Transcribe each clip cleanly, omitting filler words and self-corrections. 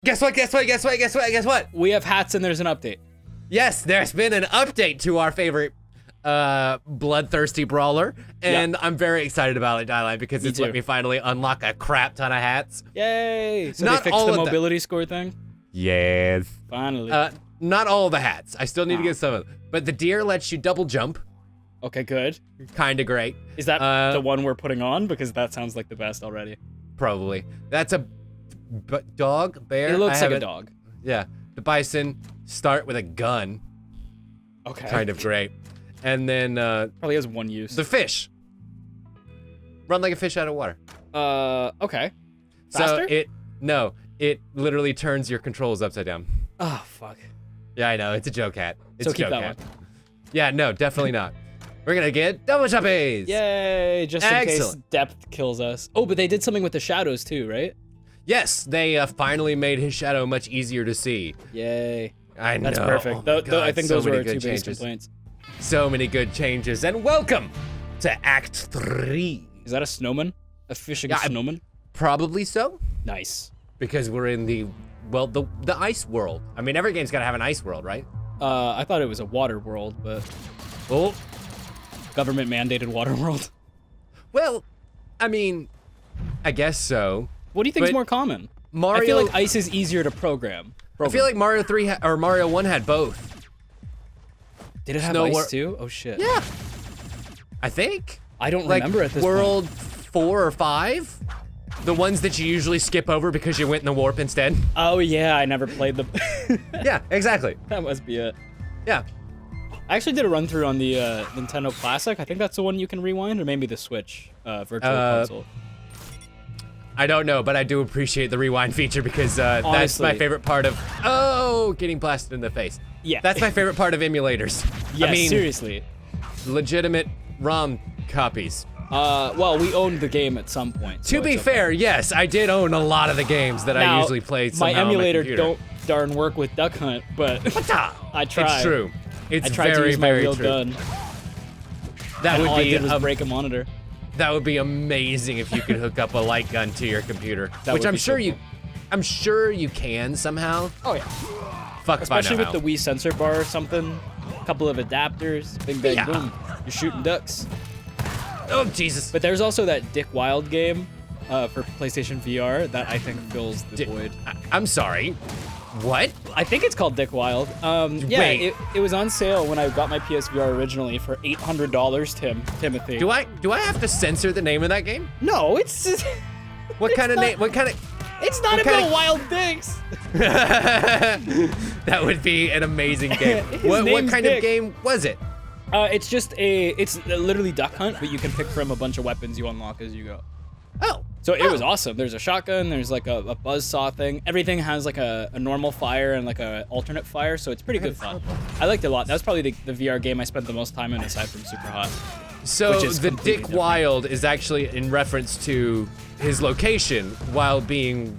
Guess what? Guess what? Guess what? Guess what? Guess what? We have hats and there's an update. Yes, there's been an update to our favorite bloodthirsty brawler, and I'm very excited about it, Dylon, because it's let me finally unlock a crap ton of hats. Yay! So Not they fixed all the of mobility score thing? Yes. Finally. Not all the hats. I still need to get some of them. But the deer lets you double jump. Okay, good. Kinda great. Is that the one we're putting on? Because that sounds like the best already. Probably. That's a dog, bear? It looks like a dog. Yeah. The bison start with a gun. Okay. Kind of great. And then probably has one use. the fish. Run like a fish out of water. Okay. Faster? So it literally turns your controls upside down. Oh, fuck. Yeah, I know. It's a joke hat. It's So a keep joke that hat. one. Yeah, no, definitely not. We're gonna get double jumpies. Yay! Just in case depth kills us. Oh, but they did something with the shadows too, right? Yes, they finally made his shadow much easier to see. Yay. I know. That's perfect. Oh my God, I think so those were many our good two biggest changes. complaints. So many good changes, and welcome to Act 3. Is that a snowman? A fishing snowman? Probably so, Nice. because we're in the ice world. I mean, every game's gotta have an ice world, right? I thought it was a water world, but Oh, government mandated water world. well, I mean, I guess so. What do you think is But more common? Mario, I feel like ice is easier to program. I feel like Mario 3 or Mario 1 had both. Did it have Snow ice too? Oh shit. Yeah, I think. I don't Like remember at this World 4 or 5, the ones that you usually skip over because you went in the warp instead. Oh yeah, I never played the. Yeah, exactly. That must be it. Yeah. I actually did a run through on the Nintendo Classic. I think that's the one you can rewind, or maybe the Switch Virtual Console. I don't know, but I do appreciate the rewind feature because that's Honestly. my favorite part of getting blasted in the face. Yeah. That's my favorite part of emulators. Yeah, I mean, seriously. legitimate ROM copies. Well, we owned the game at some point. so To be it's okay. fair, yes, I did own a lot of the games that I Now, usually played my somehow emulator on my computer. don't darn work with Duck Hunt, but I tried. It's true. It's I tried very, to use my very real true. gun. That And would all I be did was break a monitor. that would be amazing if you could hook up a light gun to your computer, That which would I'm be so sure I'm sure you can somehow. Oh yeah. Fuck if I Especially know with the Wii sensor bar or something. A couple of adapters. Bing bang Yeah. boom. You're shooting ducks. Oh Jesus! But there's also that Dick Wild game for PlayStation VR that I think fills the void. I'm sorry. What? I think it's called Dick Wild. Yeah, Wait. it was on sale when I got my PSVR originally for $800, Timothy. Do I have to censor the name of that game? No, it's just, What kind of name? What kind of? it's not What about kinda- wild things. That would be an amazing game. His What name's kind Dick. of game was it? It's literally Duck Hunt, but you can pick from a bunch of weapons you unlock as you go. Oh. So it was awesome. There's a shotgun, there's like a buzzsaw thing. Everything has like a normal fire and like a alternate fire, so it's pretty good fun. I liked it a lot. That was probably the VR game I spent the most time in aside from Super Hot. So Which is the completely Dick different. Wild is actually in reference to his location while being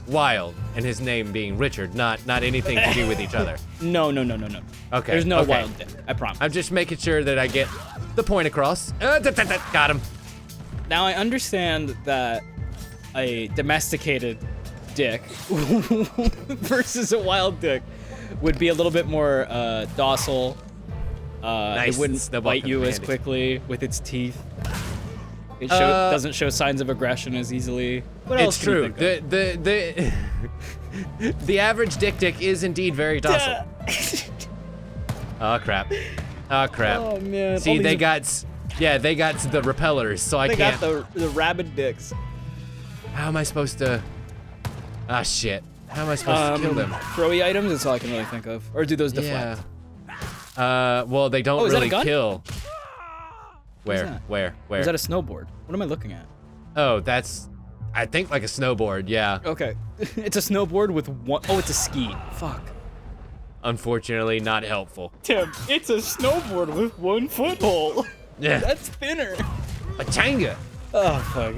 wild and his name being Richard, not anything to do with each other. No. Okay. There's no okay. wild Dick, I promise. I'm just making sure that I get the point across. Got him. Now I understand that a domesticated dick versus a wild dick would be a little bit more docile. Nice. It wouldn't Snowball bite you as command. quickly with its teeth. It doesn't show signs of aggression as easily. What else It's can you true. think of? The average dick is indeed very docile. Oh crap. Oh crap. Oh man. See, All they these- got the repellers, so I They can't. got the rabid dicks. How am I supposed to? Ah shit. How am I supposed to kill them? Throwy items. That's all I can really think of. Or do those deflect? Yeah. Well, they don't Oh, is that a really gun? kill. Where? that? Where? Or is that a snowboard? What am I looking at? Oh, that's, I think like a snowboard. Yeah. Okay. It's a snowboard with one. Oh, it's a ski. Fuck. Unfortunately, not helpful. Tim, it's a snowboard with one foothold. Yeah. That's thinner. A Changa. Oh, fuck.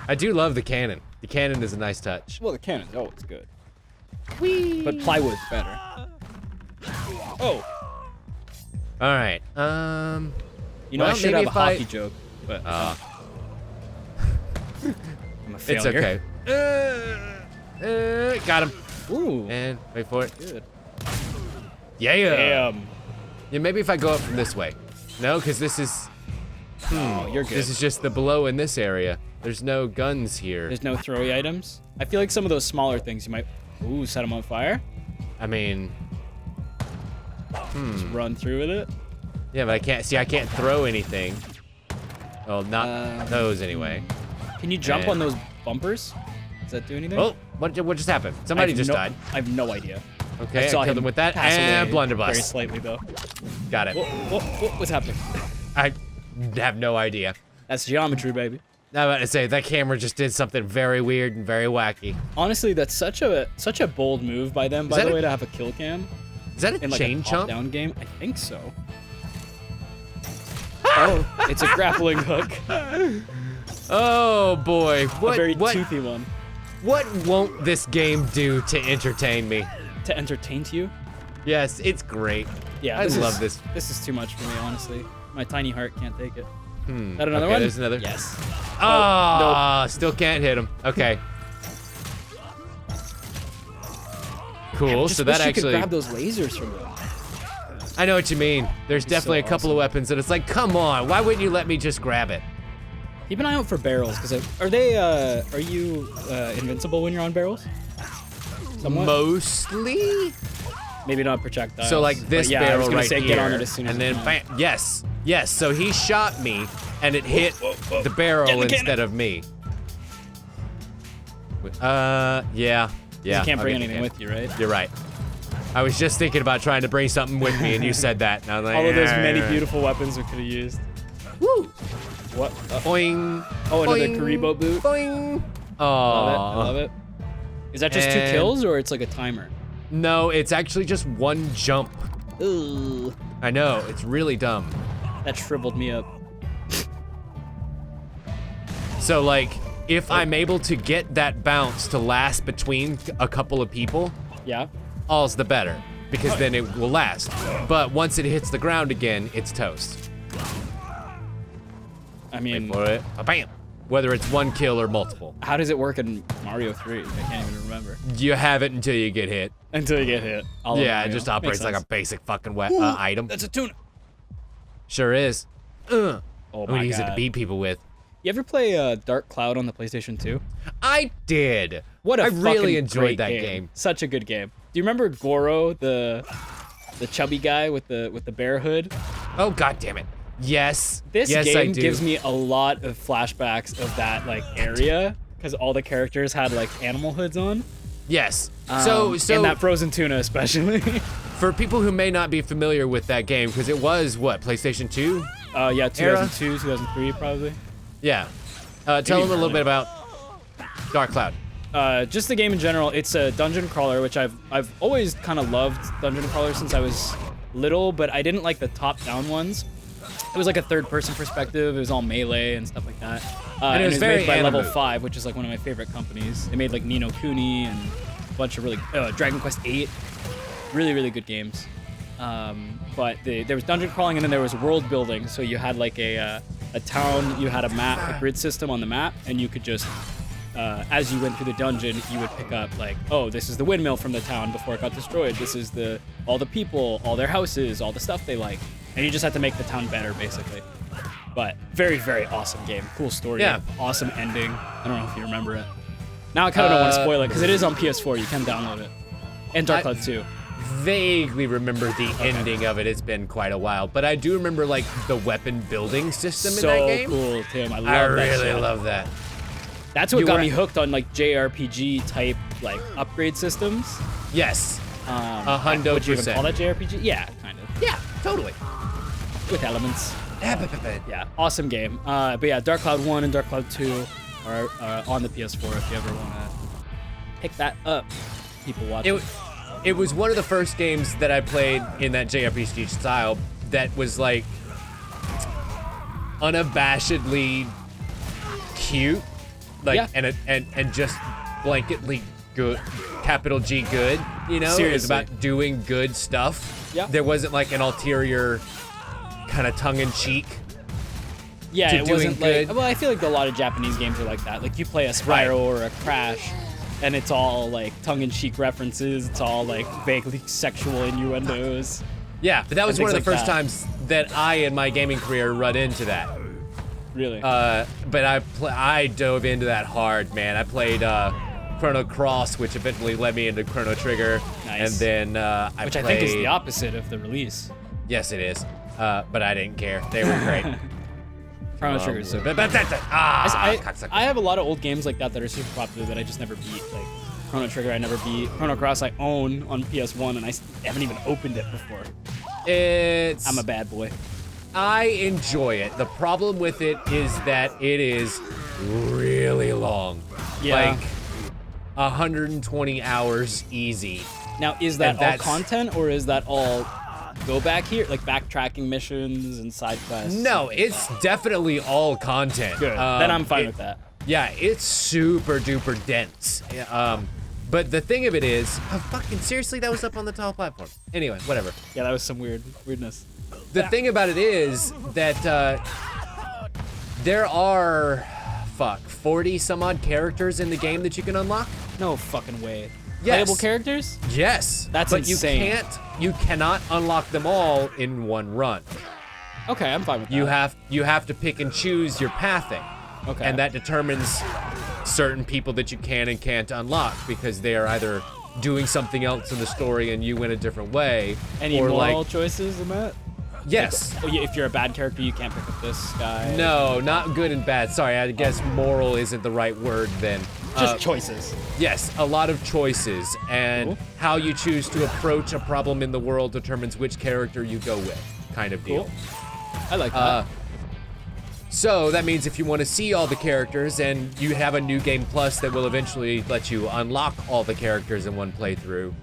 I do love the cannon. The cannon is a nice touch. Well, the cannon's always good. Whee! But plywood's better. Oh. All right. You know, Well, I should maybe have a if I- hockey joke, but I'm a It's failure. okay. Got him. Ooh. And wait for it. Good. Yeah. Damn. Yeah, maybe if I go up from this way. No, because this is. Oh, you're good. This is just the below in this area. There's no guns here. There's no throwy items. I feel like some of those smaller things you might. Ooh, set them on fire. I mean. Just run through with it. Yeah, but I can't see. I can't throw anything. Well, not those anyway. Can you jump on those bumpers? Does that do anything? Oh, what just happened? Somebody just died. I have no idea. Okay, I saw killed him him with that pass and away blunderbuss. Very slightly though. Got it. What's happening? I have no idea. That's geometry, baby. I'm about to say that camera just did something very weird and very wacky. Honestly, that's such a bold move by them. By the way, to have a kill cam. Is that a in like chain a chomp? Top-down game? I think so. Oh, it's a grappling hook. Oh boy, A very toothy one. What won't this game do to entertain me? To entertain you? Yes, it's great. Yeah, I love this. This is too much for me, honestly. My tiny heart can't take it. Is that another Okay, one? there's another. Yes. Oh, still can't hit him. Okay. Cool. Just So wish that you actually. could grab those lasers from them. I know what you mean. There's definitely a couple of weapons that it's like, come on, why wouldn't you let me just grab it? Keep an eye out for barrels, because are you invincible when you're on barrels? Somewhat? Mostly. Maybe not projectiles. So like this but yeah, I barrel was gonna right say, here, get on it as soon as and you then can. bam. Yes. So he shot me, and it hit the barrel instead of me. Yeah. You can't I'll bring get the anything can. with you, right? You're right. I was just thinking about trying to bring something with me, and you said that. And I was like, All of those "Yeah, many yeah, yeah." beautiful weapons we could have used. Woo! What? Boing. Oh, another boing, Karibo boot. Boing. Oh. I love it. Is that just 2 And- kills, or it's like a timer? No, it's actually just one jump. Ooh, I know, it's really dumb. that shriveled me up. So like, if I'm able to get that bounce to last between a couple of people, Yeah. all's the better, because then it will last. But once it hits the ground again, it's toast. I mean, Wait for it. Bam! Whether it's one kill or multiple. how does it work in Mario 3? I can't even remember. You have it until you get hit. Until you get hit. All of Yeah, it Mario. just operates Makes like a sense. basic fucking item. That's a tuna. Sure is. Oh I'm my gonna use it to God. beat people with. You ever play Dark Cloud on the PlayStation 2? I did. What a I really fucking enjoyed great that game. Such a good game. Do you remember Goro, the chubby guy with the bear hood? Oh god damn it. Yes. This yes, I game do. gives me a lot of flashbacks of that like area because all the characters had like animal hoods on. Yes. And So that frozen tuna especially. for people who may not be familiar with that game, because it was what, PlayStation 2? Yeah, 2002, 2003 probably. Yeah. Tell them a little earlier. bit about Dark Cloud. Just the game in general. It's a dungeon crawler, which I've always kind of loved dungeon crawlers since I was little, but I didn't like the top-down ones. It was like a third-person perspective. It was all melee and stuff like that. And it was very made by Level anime. 5, which is like one of my favorite companies. They made like Ni no Kuni and a bunch of really Dragon Quest 8. Really, really good games. But there was dungeon crawling, and then there was world building. So you had like a town, you had a map, a grid system on the map, and you could just, as you went through the dungeon, you would pick up like, oh, this is the windmill from the town before it got destroyed. This is all the people, all their houses, all the stuff they like. And you just had to make the town better, basically. But very, very awesome game. Cool story. Yeah. Awesome ending. I don't know if you remember it. Now I kind of don't want to spoil it, because it is on PS4. You can download it. And Dark Cloud 2. Vaguely remember the ending of it. It's been quite a while, but I do remember like the weapon building system in that game. So cool, Tim. I love I that really shit. love that. That's what You got were- me hooked on like JRPG type like upgrade systems. Yes. 100%. Would you even call that JRPG? Yeah, kind of. Yeah, totally. With elements. Yeah, awesome game. But yeah, Dark Cloud 1 and Dark Cloud 2 are on the PS4 if you ever want to pick that up. People watching. It was one of the first games that I played in that JRPG style that was like unabashedly cute, like Yeah. and just blanketly good, capital G good. You know, it was Seriously. about doing good stuff. Yeah. There wasn't like an ulterior kind of tongue in cheek. Yeah, to it doing wasn't like. good. Well, I feel like a lot of Japanese games are like that. Like you play a Spyro or a Crash, and it's all like tongue-in-cheek references. It's all like vaguely sexual innuendos. Yeah, but that was and one of the things first like times that I, in my gaming career, run into that. Really? But I dove into that hard, man. I played Chrono Cross, which eventually led me into Chrono Trigger. Nice. And then Which I think is the opposite of the release. Yes, it is. But I didn't care. They were great. Chrono Trigger is so but good. I cocksucker. have a lot of old games like that are super popular that I just never beat. Like Chrono Trigger, I never beat. Chrono Cross, I own on PS1, and I haven't even opened it before. I'm a bad boy. I enjoy it. The problem with it is that it is really long. Yeah. Like 120 hours easy. Now, is that all content, or is that all go back here, like backtracking missions and side quests? No, it's definitely all content. Good. Then I'm fine with that. Yeah, it's super duper dense. But the thing of it is, fucking seriously, that was up on the top platform. Anyway, whatever. Yeah, that was some weirdness. The thing about it is that there are, 40 some odd characters in the game that you can unlock. No fucking way. Yes. Playable characters? Yes. That's but insane. You cannot unlock them all in one run. Okay, I'm fine with that. You have to pick and choose your pathing. Okay. And that determines certain people that you can and can't unlock because they are either doing something else in the story and you went a different way. Any or moral choices in that? Yes. Like, if you're a bad character, you can't pick up this guy. No, not good and bad. Sorry, I guess moral isn't the right word then. Just choices. Yes, a lot of choices, and Cool. how you choose to approach a problem in the world determines which character you go with, kind of deal. Cool. I like that. So that means if you want to see all the characters, and you have a new game plus that will eventually let you unlock all the characters in one playthrough,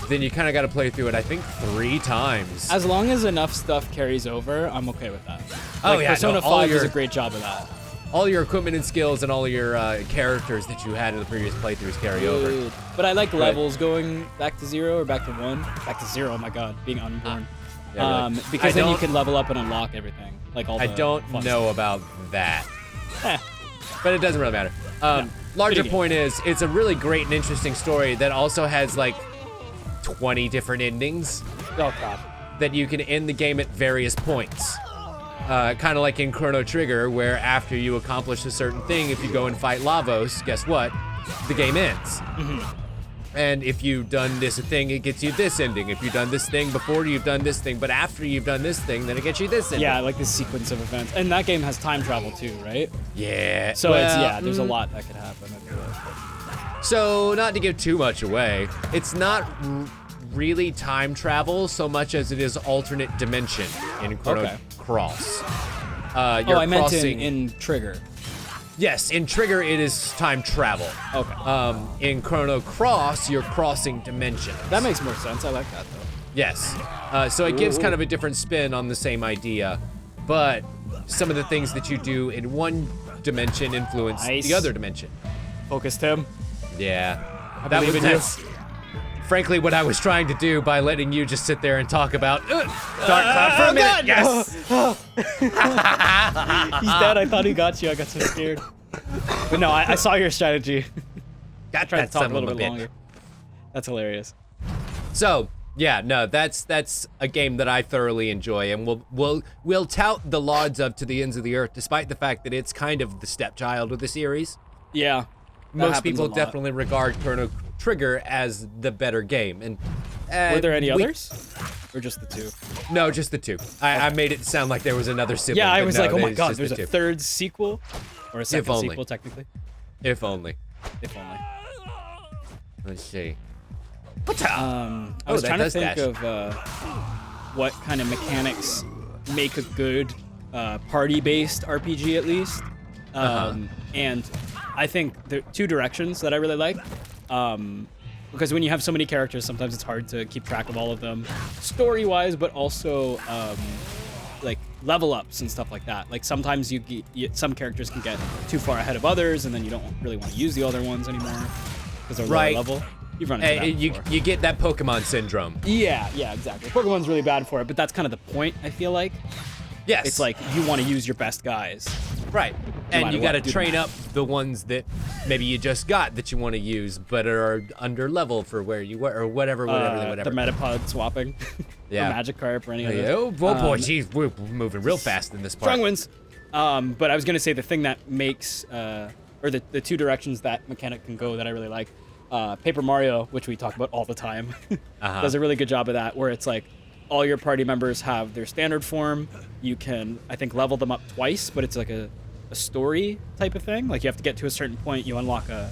then you kind of got to play through it, I think, 3 times. As long as enough stuff carries over, I'm okay with that. Oh, Like, yeah, Persona no, all 5 your- does a great job of that. All your equipment and skills and all your characters that you had in the previous playthroughs carry over. Dude. But I like levels going back to 0 or back to 1. Back to 0, oh my god, being unborn. Yeah, really. Because then you can level up and unlock everything. Like all the I don't fun know about that. But it doesn't really matter. No, Larger video point is, it's a really great and interesting story that also has like 20 different endings Oh god. that you can end the game at various points. Kind of like in Chrono Trigger, where after you accomplish a certain thing, if you go and fight Lavos, guess what? The game ends. And if you've done this thing, it gets you this ending. If you've done this thing before, you've done this thing. But after you've done this thing, then it gets you this ending. Yeah, I like this sequence of events. And that game has time travel too, right? Yeah. So well, there's a lot that could happen. I feel like. So, not to give too much away, it's not really time travel so much as it is alternate dimension in Chrono Cross. I meant in Trigger. Yes, in Trigger it is time travel. Okay. In Chrono Cross, you're crossing dimensions. That makes more sense. I like that though. Yes. So it gives kind of a different spin on the same idea, but some of the things that you do in one dimension influence the other dimension. Focused him. Yeah. That would be frankly what I was trying to do by letting you just sit there and talk about Dark Cloud for a minute. God! Yes. He's dead. I thought he got you. I got so scared. But no, I saw your strategy. Got Trying that to talk son a little of bit bitch. longer. That's hilarious. So, yeah, no, that's a game that I thoroughly enjoy, and we'll tout the lauds of To the Ends of the Earth, despite the fact that it's kind of the stepchild of the series. Yeah. Most people definitely regard Chrono Trigger as the better game, and were there any others, or just the 2? No, just the 2. I made it sound like there was another sibling. Yeah, I but was no, like, oh my it's god, just there's the a 2. third sequel, or a second only. sequel technically. If only. If only. Let's see. I was trying to think of what kind of mechanics make a good party-based RPG at least. And I think there are 2 directions that I really like. Because when you have so many characters, sometimes it's hard to keep track of all of them, story-wise, but also like level ups and stuff like that. Like sometimes some characters can get too far ahead of others, and then you don't really want to use the other ones anymore because they're lower level. You've run into that before. You get that Pokemon syndrome. Yeah, exactly. Pokemon's really bad for it, but that's kind of the point, I feel like. Yes. It's like you want to use your best guys. Right. And you got to train up the ones that maybe you just got that you want to use, but are under level for where you were, or whatever. The Metapod swapping. Yeah. Or Magikarp or any of those. Oh boy, geez, we're moving real fast in this part. Strong winds. But I was gonna say the thing that makes, or the two directions that mechanic can go that I really like, Paper Mario, which we talk about all the time, does a really good job of that, where it's like all your party members have their standard form. You can, I think, level them up twice, but it's like a story type of thing. Like you have to get to a certain point, you unlock a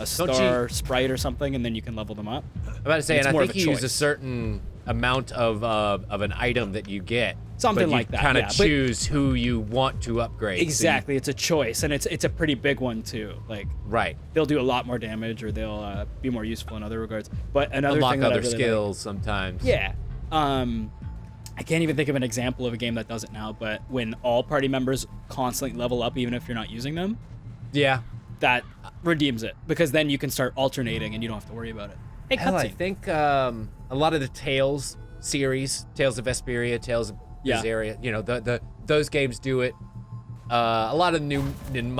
star sprite or something, and then you can level them up. I'm about to say, and I think you use a choice. certain amount of an item that you get. Something but like you that, kind of yeah, but- choose who you want to upgrade. Exactly, it's a choice, and it's a pretty big one too. Like Right. they'll do a lot more damage, or they'll be more useful in other regards. But another Unlock thing that I other really skills sometimes. Yeah. I can't even think of an example of a game that does it now, but when all party members constantly level up, even if you're not using them, Yeah. that redeems it, because then you can start alternating and you don't have to worry about it. Hey, Hell, I cutscene. think a lot of the Tales series, Tales of Vesperia, Tales of Yeah. Berseria, you know, those games do it. A lot of new and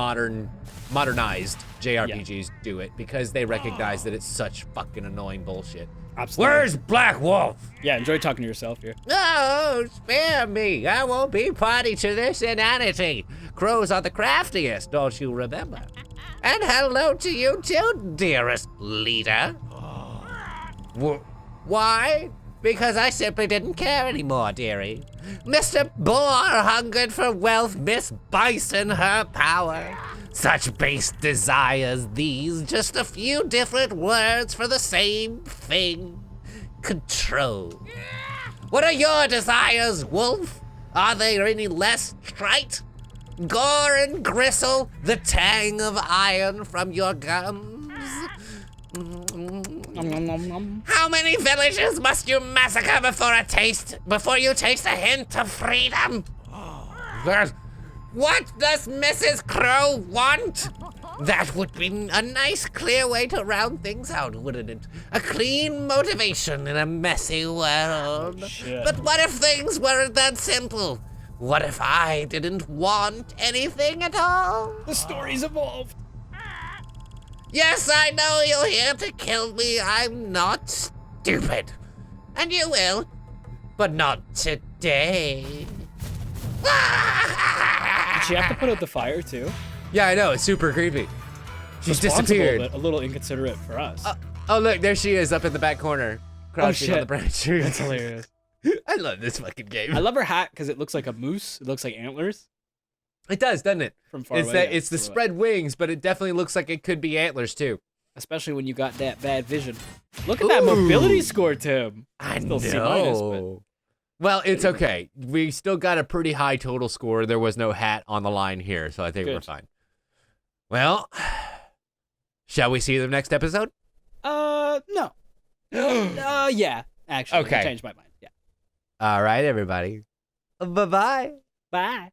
modernized JRPGs do it because they recognize that it's such fucking annoying bullshit. Absolutely. Where's Black Wolf? Yeah, enjoy talking to yourself here. Oh, spare me. I won't be party to this inanity. Crows are the craftiest, don't you remember? And hello to you too, dearest leader. Why? Because I simply didn't care anymore, dearie. Mr. Boar hungered for wealth, Miss Bison her power. Such base desires these, just a few different words for the same thing. Control. What are your desires, Wolf? Are they any less trite? Gore and gristle, the tang of iron from your gums? How many villages must you massacre before you taste a hint of freedom? What does Mrs. Crow want? That would be a nice, clear way to round things out, wouldn't it? A clean motivation in a messy world. Shit. But what if things weren't that simple? What if I didn't want anything at all? The story's evolved. Yes, I know you're here to kill me. I'm not stupid. And you will, but not today. Did she have to put out the fire too? Yeah, I know. It's super creepy. She's Responsible, disappeared. but a little inconsiderate for us. Oh, look, there she is up in the back corner. Crouching on shit. the branch tree. That's hilarious. I love this fucking game. I love her hat because it looks like a moose. It looks like antlers It does, doesn't it? from far It's away. that yeah, it's the so, spread wings, but it definitely looks like it could be antlers too. especially when you got that bad vision. Look at that mobility score, Tim. I Still C-, know. Well, it's okay. We still got a pretty high total score. There was no hat on the line here, so I think we're Good. fine. Well, shall we see the next episode? No. Yeah. Actually, Okay. I changed my mind. Yeah. All right, everybody. Bye-bye. Bye.